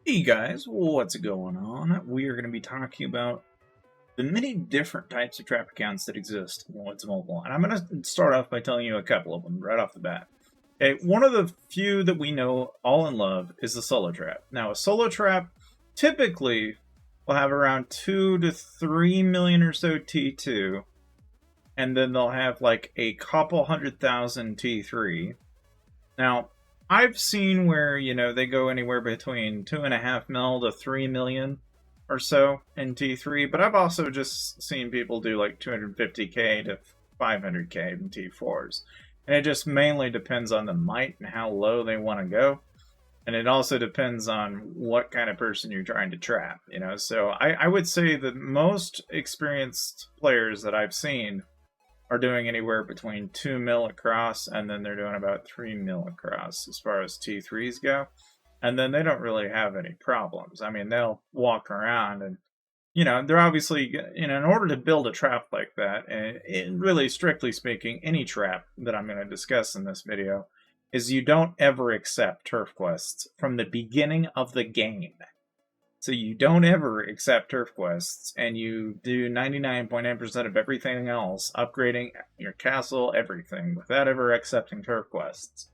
Hey guys, what's going on? We are going to be talking about the many different types of trap accounts that exist in Woods Mobile. And I'm going to start off by telling you a couple of them right off the bat. Okay, one of the few that we know all in love is the solo trap. Now, a solo trap typically will have around 2 to 3 million or so T2, and then they'll have like a couple 100,000 T3. Now, I've seen where, they go anywhere between 2.5 mil to 3 million or so in T3, but I've also just seen people do like 250k to 500k in T4s. And it just mainly depends on the might and how low they want to go. And it also depends on what kind of person you're trying to trap, So I would say that most experienced players that I've seen are doing anywhere between 2 mil across, and then they're doing about 3 mil across as far as T3s go. And then they don't really have any problems. I mean, they'll walk around and, they're obviously, in order to build a trap like that, and really strictly speaking, any trap that I'm going to discuss in this video, is you don't ever accept turf quests from the beginning of the game. So you don't ever accept turf quests, and you do 99.9% of everything else, upgrading your castle, everything, without ever accepting turf quests.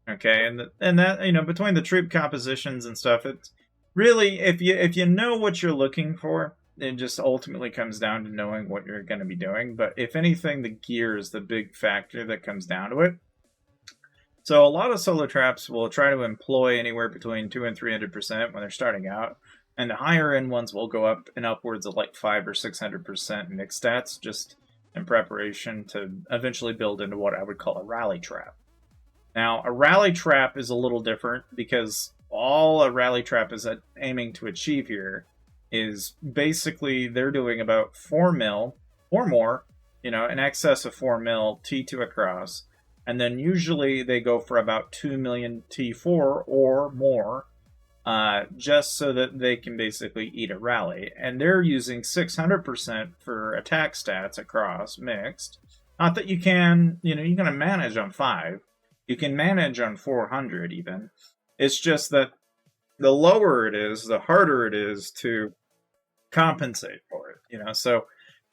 Okay, and that between the troop compositions and stuff, it's really if you know what you're looking for, it just ultimately comes down to knowing what you're going to be doing. But if anything, the gear is the big factor that comes down to it. So a lot of solo traps will try to employ anywhere between 200 and 300% when they're starting out, and the higher end ones will go up in upwards of like 500 or 600% mixed stats, just in preparation to eventually build into what I would call a rally trap. Now, a rally trap is a little different because all a rally trap is aiming to achieve here is basically they're doing about 4 mil or more, in excess of 4 mil T2 across. And then usually they go for about 2 million T4 or more, just so that they can basically eat a rally. And they're using 600% for attack stats across mixed. Not that you can, you're going to manage on 5. You can manage on 400 even. It's just that the lower it is, the harder it is to compensate for it. So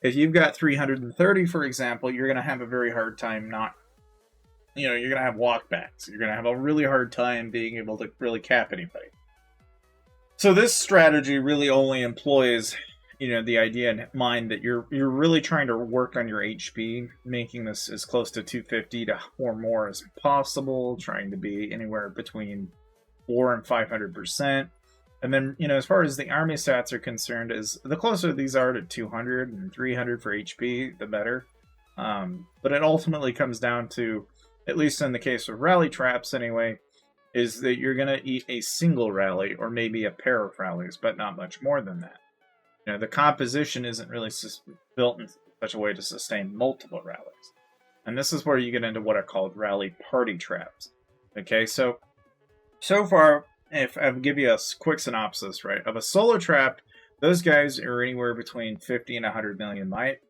if you've got 330, for example, you're going to have a very hard time not you're going to have walkbacks. You're going to have a really hard time being able to really cap anybody. So this strategy really only employs, the idea in mind that you're really trying to work on your HP, making this as close to 250 to or more as possible, trying to be anywhere between 4 and 500%. And then, as far as the army stats are concerned, is the closer these are to 200 and 300 for HP, the better. But it ultimately comes down to, at least in the case of rally traps anyway, is that you're going to eat a single rally or maybe a pair of rallies, but not much more than that. The composition isn't really built in such a way to sustain multiple rallies. And this is where you get into what are called rally party traps. Okay, so far, if I give you a quick synopsis, right, of a solo trap, those guys are anywhere between 50 and 100 million might.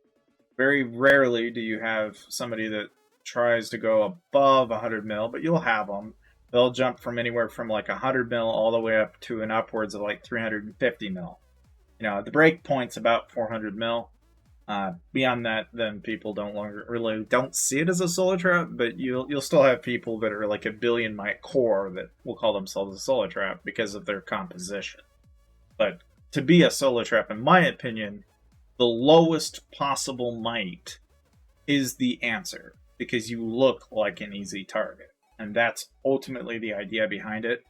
Very rarely do you have somebody that tries to go above 100 mil, but you'll have them. They'll jump from anywhere from like 100 mil all the way up to an upwards of like 350 mil. The break point's about 400 mil. Beyond that, then people don't see it as a solo trap, but you'll still have people that are like a billion might core that will call themselves a solo trap because of their composition. But to be a solo trap, in my opinion, the lowest possible might is the answer, because you look like an easy target. And that's ultimately the idea behind it.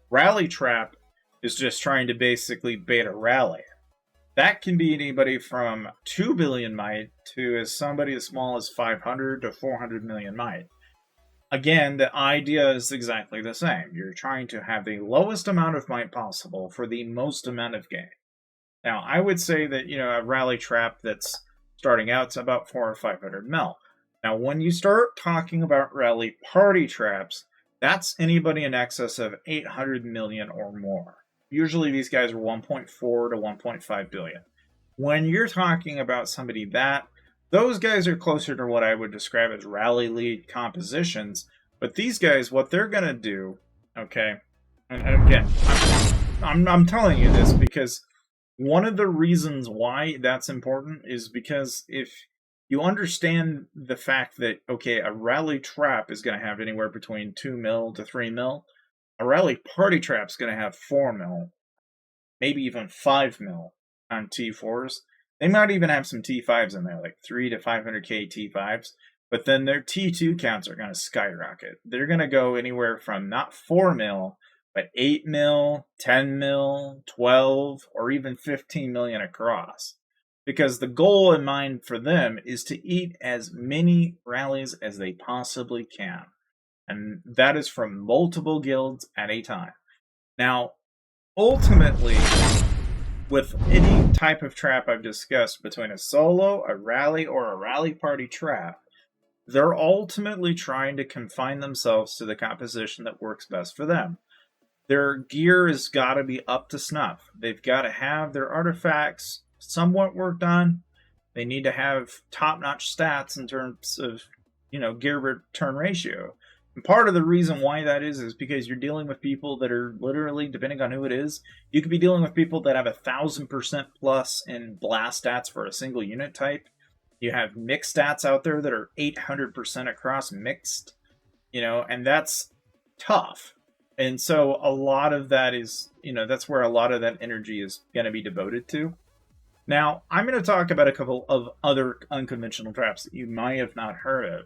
Rally trap is just trying to basically bait a rally. That can be anybody from 2 billion might to somebody as small as 500 to 400 million might. Again, the idea is exactly the same. You're trying to have the lowest amount of might possible for the most amount of gain. Now, I would say that, a rally trap that's starting out is about 400 or 500 mil. Now, when you start talking about rally party traps, that's anybody in excess of 800 million or more. Usually these guys are 1.4 to 1.5 billion. When you're talking about somebody those guys are closer to what I would describe as rally lead compositions. But these guys, what they're going to do, okay, and again, I'm telling you this because one of the reasons why that's important is because if you understand the fact that, okay, a rally trap is going to have anywhere between 2 mil to 3 mil, a rally party trap is going to have 4 mil, maybe even 5 mil on T4s. They might even have some T5s in there, like 3 to 500k T5s, but then their T2 counts are going to skyrocket. They're going to go anywhere from not 4 mil, but 8 mil, 10 mil, 12, or even 15 million across. Because the goal in mind for them is to eat as many rallies as they possibly can. And that is from multiple guilds at a time. Now, ultimately, with any type of trap I've discussed between a solo, a rally, or a rally party trap, they're ultimately trying to confine themselves to the composition that works best for them. Their gear has got to be up to snuff. They've got to have their artifacts somewhat worked on. They need to have top-notch stats in terms of, gear return ratio. And part of the reason why that is because you're dealing with people that are literally, depending on who it is, you could be dealing with people that have 1,000% plus in blast stats for a single unit type. You have mixed stats out there that are 800% across mixed, and that's tough. And so a lot of that is, that's where a lot of that energy is going to be devoted to. Now, I'm going to talk about a couple of other unconventional traps that you might have not heard of.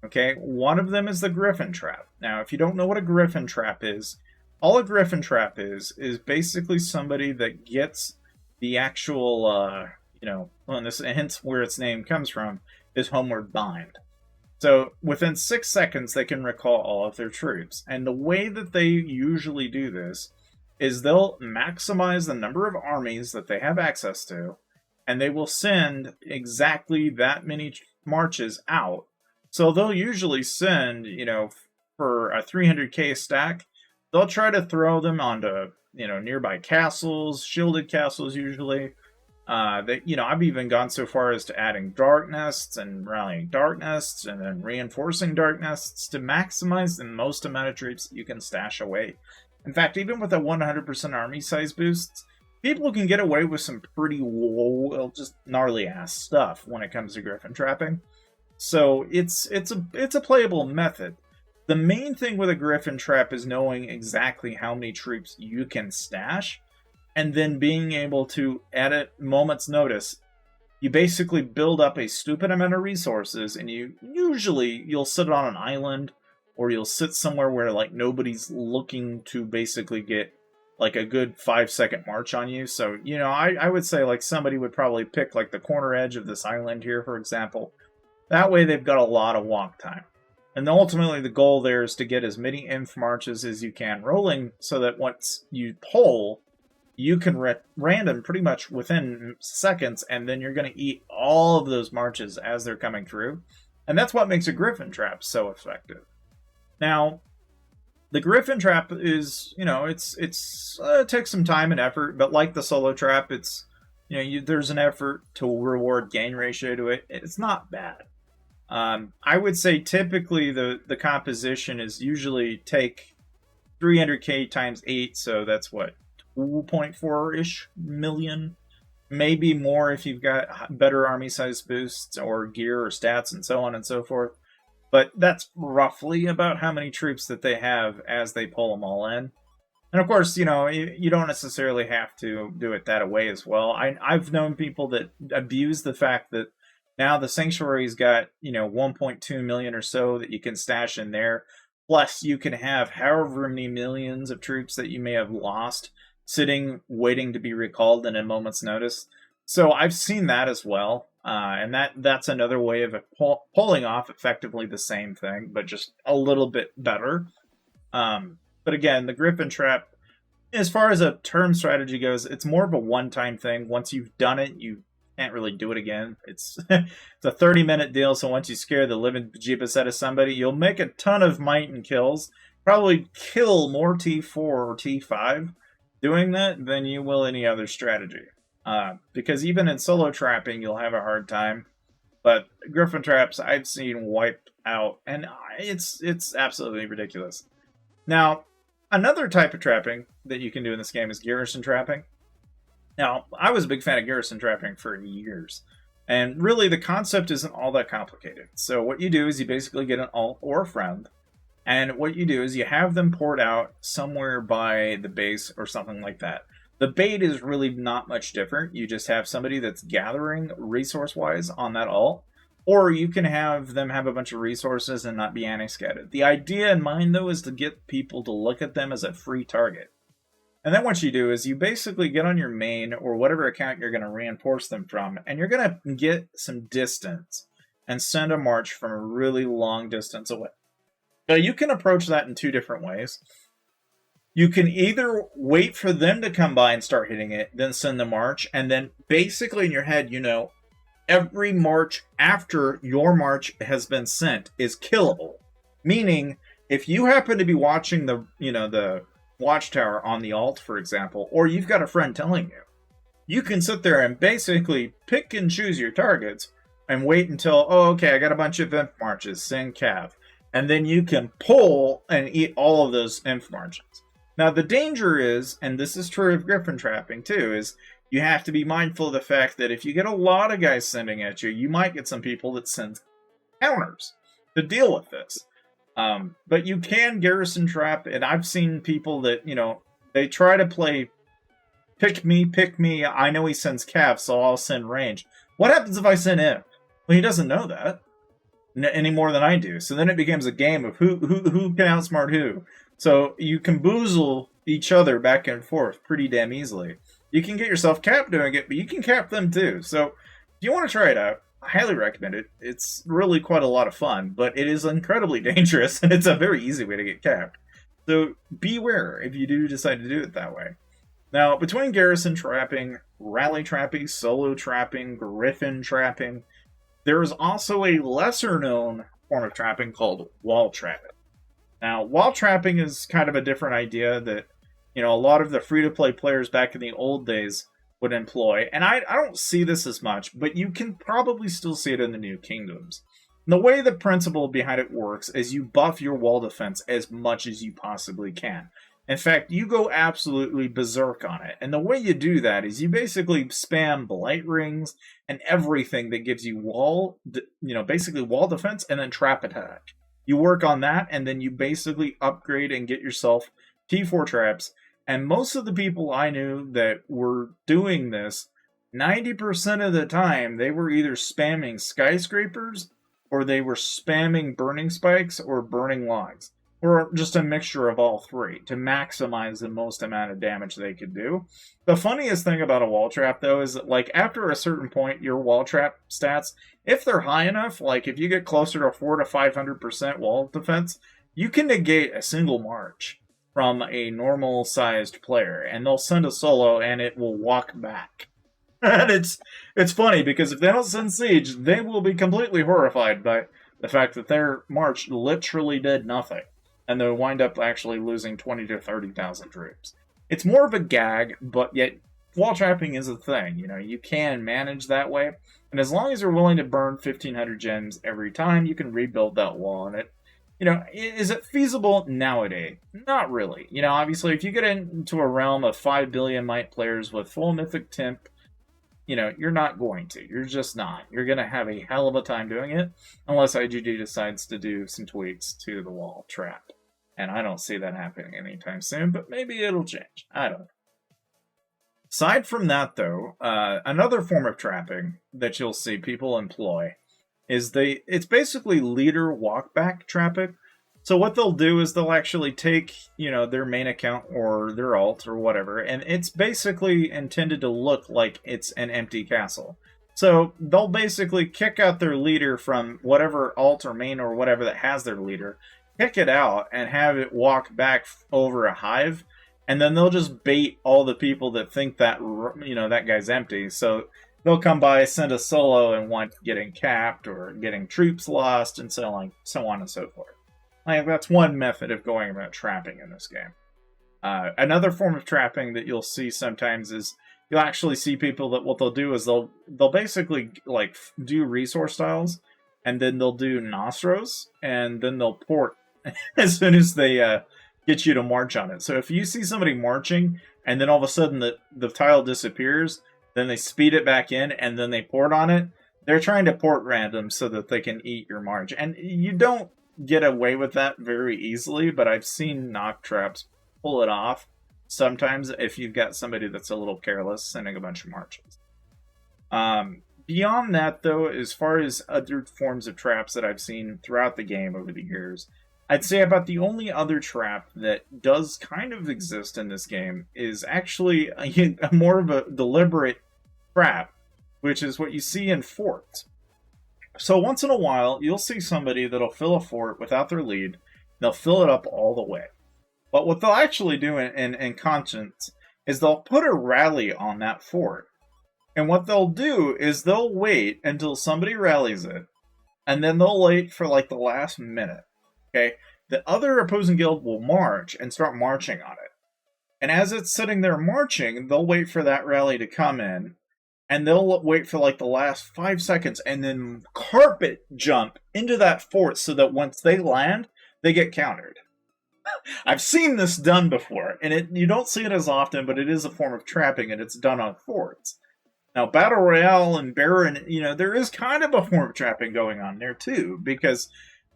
Okay, one of them is the Griffin trap. Now, if you don't know what a Griffin trap is, all a Griffin trap is basically somebody that gets the actual, and this hence where its name comes from, is Homeward Bind. So within 6 seconds, they can recall all of their troops. And the way that they usually do this is they'll maximize the number of armies that they have access to, and they will send exactly that many marches out. So they'll usually send, for a 300k stack, they'll try to throw them onto, nearby castles, shielded castles usually. I've even gone so far as to adding dark nests and rallying dark nests and then reinforcing dark nests to maximize the most amount of troops you can stash away. In fact, even with a 100% army size boost, people can get away with some pretty, just gnarly ass stuff when it comes to Griffin trapping. So it's a playable method. The main thing with a Griffin trap is knowing exactly how many troops you can stash, and then being able to, at a moment's notice, you basically build up a stupid amount of resources, and you'll sit on an island, or you'll sit somewhere where nobody's looking to basically get a good 5-second march on you. So, I would say somebody would probably pick the corner edge of this island here, for example. That way they've got a lot of walk time. And ultimately the goal there is to get as many inf marches as you can rolling so that once you pull, you can random pretty much within seconds, and then you're going to eat all of those marches as they're coming through. And that's what makes a Griffin trap so effective. Now, the Griffin trap is, it takes some time and effort, but like the solo trap, it's, there's an effort to reward gain ratio to it. It's not bad. I would say typically the composition is usually take 300k times 8, so that's what, 2.4-ish million? Maybe more if you've got better army size boosts or gear or stats and so on and so forth. But that's roughly about how many troops that they have as they pull them all in. And of course, you don't necessarily have to do it that way as well. I've known people that abuse the fact that now the Sanctuary's got, 1.2 million or so that you can stash in there. Plus, you can have however many millions of troops that you may have lost sitting, waiting to be recalled in a moment's notice. So I've seen that as well. And that's another way of pulling off effectively the same thing, but just a little bit better. But again, the Griffin trap, as far as a turn strategy goes, it's more of a one-time thing. Once you've done it, you can't really do it again. It's a 30-minute deal, so once you scare the living bejeebus out of somebody, you'll make a ton of might and kills. Probably kill more T4 or T5 doing that than you will any other strategy. Because even in solo trapping, you'll have a hard time. But Griffin traps, I've seen wiped out, and it's absolutely ridiculous. Now, Another type of trapping that you can do in this game is garrison trapping. Now, I was a big fan of garrison trapping for years. And really, the concept isn't all that complicated. So what you do is you basically get an alt or a friend, and what you do is you have them poured out somewhere by the base or something like that. The bait is really not much different. You just have somebody that's gathering resource-wise on that alt, or you can have them have a bunch of resources and not be anti-scattered. The idea in mind, though, is to get people to look at them as a free target. And then what you do is you basically get on your main or whatever account you're going to reinforce them from, and you're going to get some distance and send a march from a really long distance away. Now, you can approach that in two different ways. You can either wait for them to come by and start hitting it, then send the march, and then basically in your head, you know, every march after your march has been sent is killable. Meaning, if you happen to be watching the watchtower on the alt, for example, or you've got a friend telling you, you can sit there and basically pick and choose your targets and wait until, oh, okay, I got a bunch of inf marches, send cav. And then you can pull and eat all of those inf marches. Now, the danger is, and this is true of griffin trapping too, is you have to be mindful of the fact that if you get a lot of guys sending at you, you might get some people that send counters to deal with this. But you can garrison trap, and I've seen people that, you know, they try to play pick me, I know he sends cav, so I'll send range. What happens if I send inf? Well, he doesn't know that any more than I do. So then it becomes a game of who can outsmart who. So you can boozle each other back and forth pretty damn easily. You can get yourself capped doing it, but you can cap them too. So if you want to try it out, I highly recommend it. It's really quite a lot of fun, but it is incredibly dangerous, and it's a very easy way to get capped. So beware if you do decide to do it that way. Now, between garrison trapping, rally trapping, solo trapping, griffin trapping, there is also a lesser-known form of trapping called wall trapping. Now, wall trapping is kind of a different idea that, you know, a lot of the free-to-play players back in the old days would employ. And I don't see this as much, but you can probably still see it in the New Kingdoms. And the way the principle behind it works is you buff your wall defense as much as you possibly can. In fact, you go absolutely berserk on it. And the way you do that is you basically spam blight rings and everything that gives you basically wall defense and then trap attack. You work on that, and then you basically upgrade and get yourself T4 traps. And most of the people I knew that were doing this, 90% of the time, they were either spamming skyscrapers, or they were spamming burning spikes, or burning logs. Or just a mixture of all three to maximize the most amount of damage they could do. The funniest thing about a wall trap, though, is that, like, after a certain point, your wall trap stats, if they're high enough, like if you get closer to 400 to 500% wall defense, you can negate a single march from a normal-sized player, and they'll send a solo, and it will walk back. And it's funny, because if they don't send siege, they will be completely horrified by the fact that their march literally did nothing. And they'll wind up actually losing 20 to 30,000 troops. It's more of a gag, but yet wall trapping is a thing. You know, you can manage that way. And as long as you're willing to burn 1,500 gems every time, you can rebuild that wall. And is it feasible nowadays? Not really. You know, obviously, if you get into a realm of 5 billion might players with full mythic temp, you know, you're not going to. You're just not. You're going to have a hell of a time doing it, unless IGD decides to do some tweaks to the wall trap. And I don't see that happening anytime soon, but maybe it'll change. I don't know. Aside from that, though, another form of trapping that you'll see people employ is it's basically leader walkback trapping. So what they'll do is they'll actually take, you know, their main account or their alt or whatever, and it's basically intended to look like it's an empty castle. So they'll basically kick out their leader from whatever alt or main or whatever that has their leader, kick it out and have it walk back over a hive, and then they'll just bait all the people that think that, you know, that guy's empty. So they'll come by, send a solo, and want getting capped or getting troops lost, and so on and so forth. Like, that's one method of going about trapping in this game. Another form of trapping that you'll see sometimes is you'll actually see people that what they'll do is they'll basically like do resource tiles, and then they'll do nostros, and then they'll port as soon as they get you to march on it. So if you see somebody marching and then all of a sudden the tile disappears, then they speed it back in and then they port on it, they're trying to port random so that they can eat your march. And you don't get away with that very easily, but I've seen knock traps pull it off sometimes if you've got somebody that's a little careless sending a bunch of marches. Beyond that, though, as far as other forms of traps that I've seen throughout the game over the years, I'd say about the only other trap that does kind of exist in this game is actually a more of a deliberate trap, which is what you see in forts. So once in a while, you'll see somebody that'll fill a fort without their lead. They'll fill it up all the way. But what they'll actually do in conscience is they'll put a rally on that fort. And what they'll do is they'll wait until somebody rallies it, and then they'll wait for like the last minute. Okay? The other opposing guild will march and start marching on it. And as it's sitting there marching, they'll wait for that rally to come in, and they'll wait for like the last 5 seconds and then carpet jump into that fort so that once they land, they get countered. I've seen this done before, and you don't see it as often, but it is a form of trapping, and it's done on forts. Now, Battle Royale and Baron, there is kind of a form of trapping going on there too, because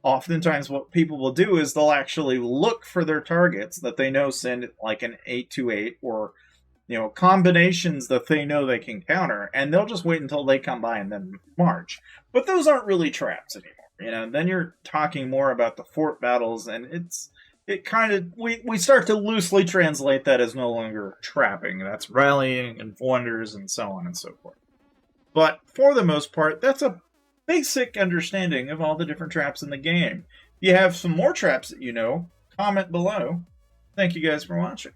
oftentimes what people will do is they'll actually look for their targets that they know send like an 8-8 or combinations that they know they can counter, and they'll just wait until they come by and then march. But those aren't really traps anymore. Then you're talking more about the fort battles, and we start to loosely translate that as no longer trapping. That's rallying and wonders and so on and so forth. But for the most part, that's a basic understanding of all the different traps in the game. If you have some more traps that comment below. Thank you guys for watching.